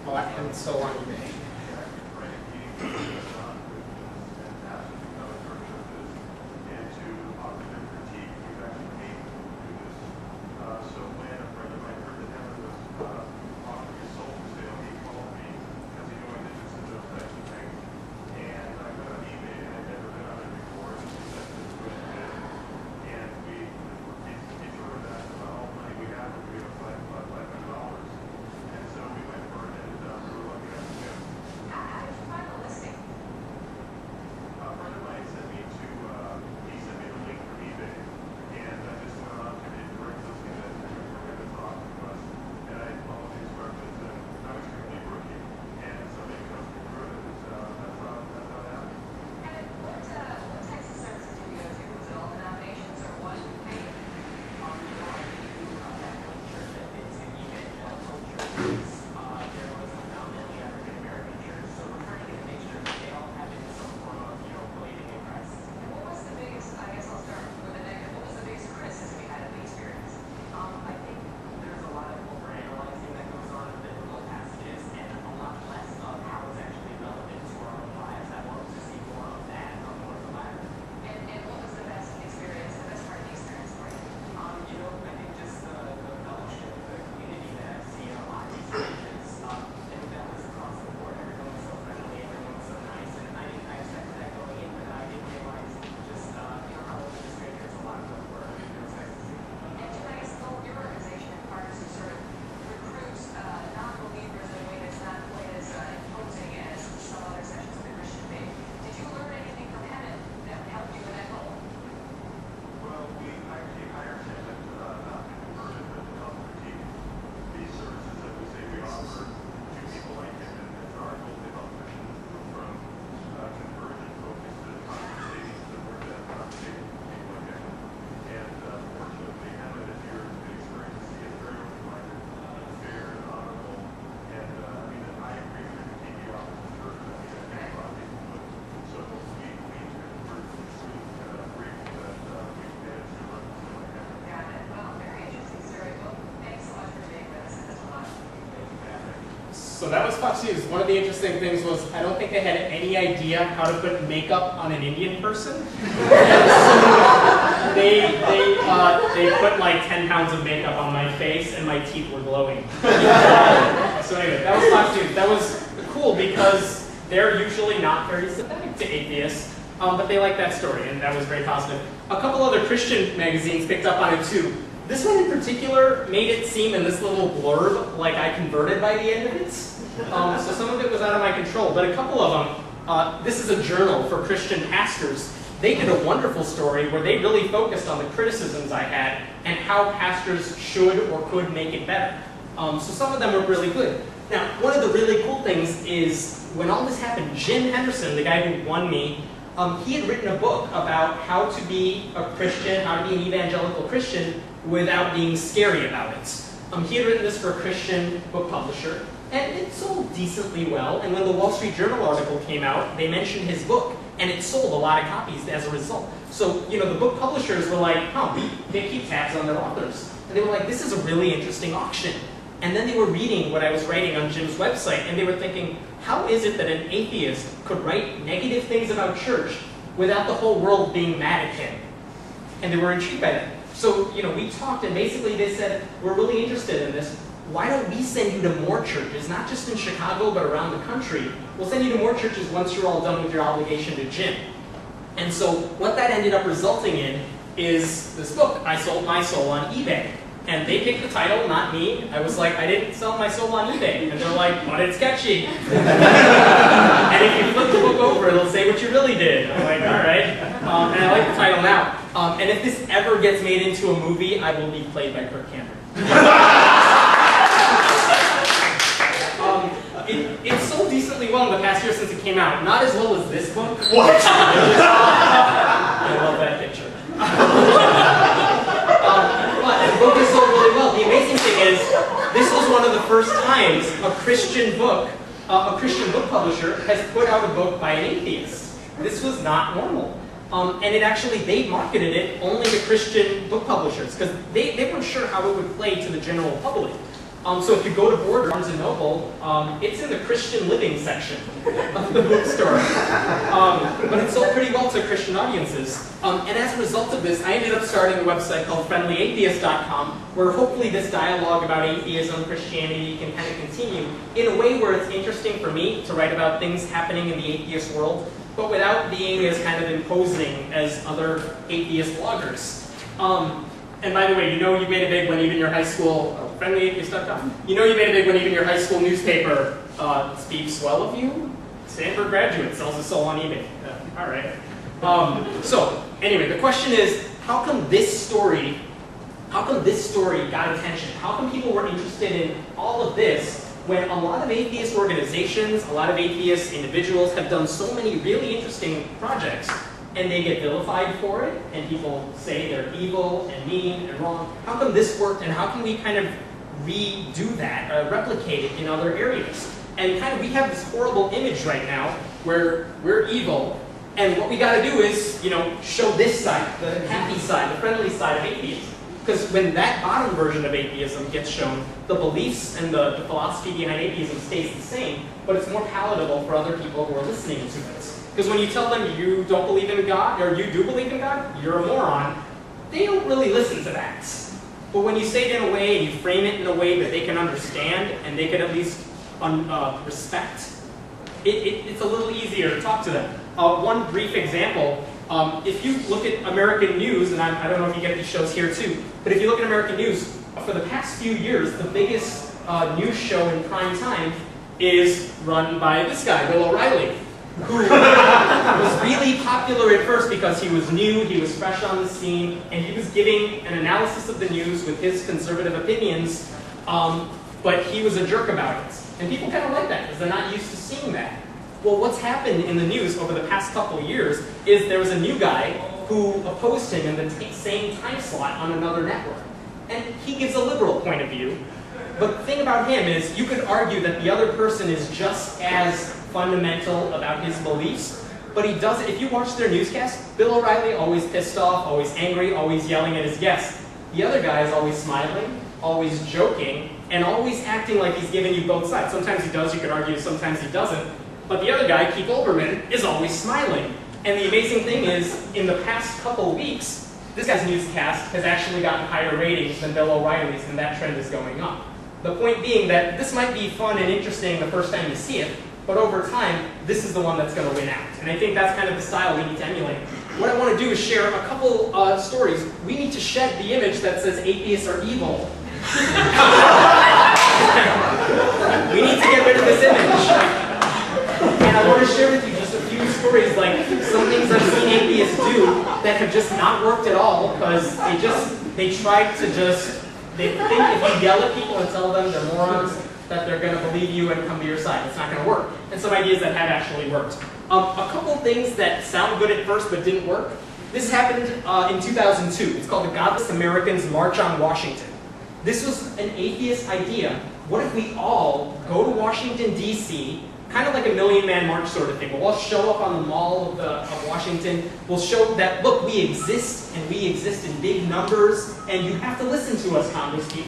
bought and sold on eBay. So that was Fox News. One of the interesting things was I don't think they had any idea how to put makeup on an Indian person. So they put like 10 pounds of makeup on my face and my teeth were glowing. So anyway, that was Fox News. That was cool because they're usually not very sympathetic to atheists, but they like that story and that was very positive. A couple other Christian magazines picked up on it too. This one in particular made it seem in this little blurb like I converted by the end of it. So some of it was out of my control, but a couple of them, this is a journal for Christian pastors. They did a wonderful story where they really focused on the criticisms I had and how pastors should or could make it better. So some of them were really good. Now, one of the really cool things is when all this happened, Jim Henderson, the guy who won me, he had written a book about how to be a Christian, how to be an evangelical Christian without being scary about it. He had written this for a Christian book publisher, and it sold decently well. And when the Wall Street Journal article came out, they mentioned his book, and it sold a lot of copies as a result. So, you know, the book publishers were like, they keep tabs on their authors. And they were like, this is a really interesting auction. And then they were reading what I was writing on Jim's website, and they were thinking, how is it that an atheist could write negative things about church without the whole world being mad at him? And they were intrigued by that. So, you know, we talked, and basically they said, we're really interested in this. Why don't we send you to more churches, not just in Chicago, but around the country? We'll send you to more churches once you're all done with your obligation to Jim. And so what that ended up resulting in is this book, I Sold My Soul on eBay. And they picked the title, not me. I was like, I didn't sell my soul on eBay. And they're like, but it's catchy. And if you flip the book over, it'll say what you really did. I'm like, all right. And I like the title now. And if this ever gets made into a movie, I will be played by Kirk Cameron. It sold decently well in the past year since it came out. Not as well as this book. What? I love that picture. But the book has sold really well. The amazing thing is, this was one of the first times a Christian book publisher has put out a book by an atheist. This was not normal. And it actually, they marketed it only to Christian book publishers because they weren't sure how it would play to the general public. So if you go to Barnes & Noble, it's in the Christian Living section of the bookstore. But it's sold pretty well to Christian audiences. And as a result of this, I ended up starting a website called friendlyatheist.com, where hopefully this dialogue about atheism, Christianity can kind of continue in a way where it's interesting for me to write about things happening in the atheist world, but without being as kind of imposing as other atheist bloggers. And by the way, you know you made it big when even your high school, friendlyatheist.com, you know you made it big when even your high school newspaper speaks well of you? Stanford graduate sells his soul on eBay. All right. So anyway, the question is, how come this story got attention? How come people were interested in all of this when a lot of atheist organizations, a lot of atheist individuals have done so many really interesting projects, and they get vilified for it, and people say they're evil and mean and wrong? How come this worked, and how can we kind of redo that, replicate it in other areas? And kind of we have this horrible image right now where we're evil, and what we got to do is, you know, show this side, the happy side, the friendly side of atheism. Because when that bottom version of atheism gets shown, the beliefs and the philosophy behind atheism stays the same, but it's more palatable for other people who are listening to it. Because when you tell them you don't believe in God, or you do believe in God, you're a moron, they don't really listen to that. But when you say it in a way, and you frame it in a way that they can understand, and they can at least respect, it's a little easier to talk to them. One brief example, if you look at American news, and I don't know if you get these shows here too, but if you look at American news, for the past few years, the biggest news show in prime time is run by this guy, Bill O'Reilly, who was really popular at first because he was new, he was fresh on the scene, and he was giving an analysis of the news with his conservative opinions, but he was a jerk about it. And people kind of like that because they're not used to seeing that. Well, what's happened in the news over the past couple of years is there was a new guy who opposed him in the same time slot on another network. And he gives a liberal point of view. But the thing about him is you could argue that the other person is just as fundamental about his beliefs, but he does it. If you watch their newscast, Bill O'Reilly always pissed off, always angry, always yelling at his guests. The other guy is always smiling, always joking, and always acting like he's giving you both sides. Sometimes he does, you could argue, sometimes he doesn't. But the other guy, Keith Olbermann, is always smiling. And the amazing thing is, in the past couple weeks, this guy's newscast has actually gotten higher ratings than Bill O'Reilly's, and that trend is going up. The point being that this might be fun and interesting the first time you see it, but over time, this is the one that's going to win out. And I think that's kind of the style we need to emulate. What I want to do is share a couple stories. We need to shed the image that says atheists are evil. We need to get rid of this image. And I want to share with you just a few stories, like some things I've seen atheists do that have just not worked at all because they tried to they think if you yell at people and tell them they're morons, that they're going to believe you and come to your side. It's not going to work. And some ideas that have actually worked. A couple things that sound good at first but didn't work. This happened in 2002. It's called the Godless Americans March on Washington. This was an atheist idea. What if we all go to Washington, D.C., kind of like a million-man march sort of thing. We'll all show up on the Mall of Washington. We'll show that, look, we exist, and we exist in big numbers, and you have to listen to us, Congress people.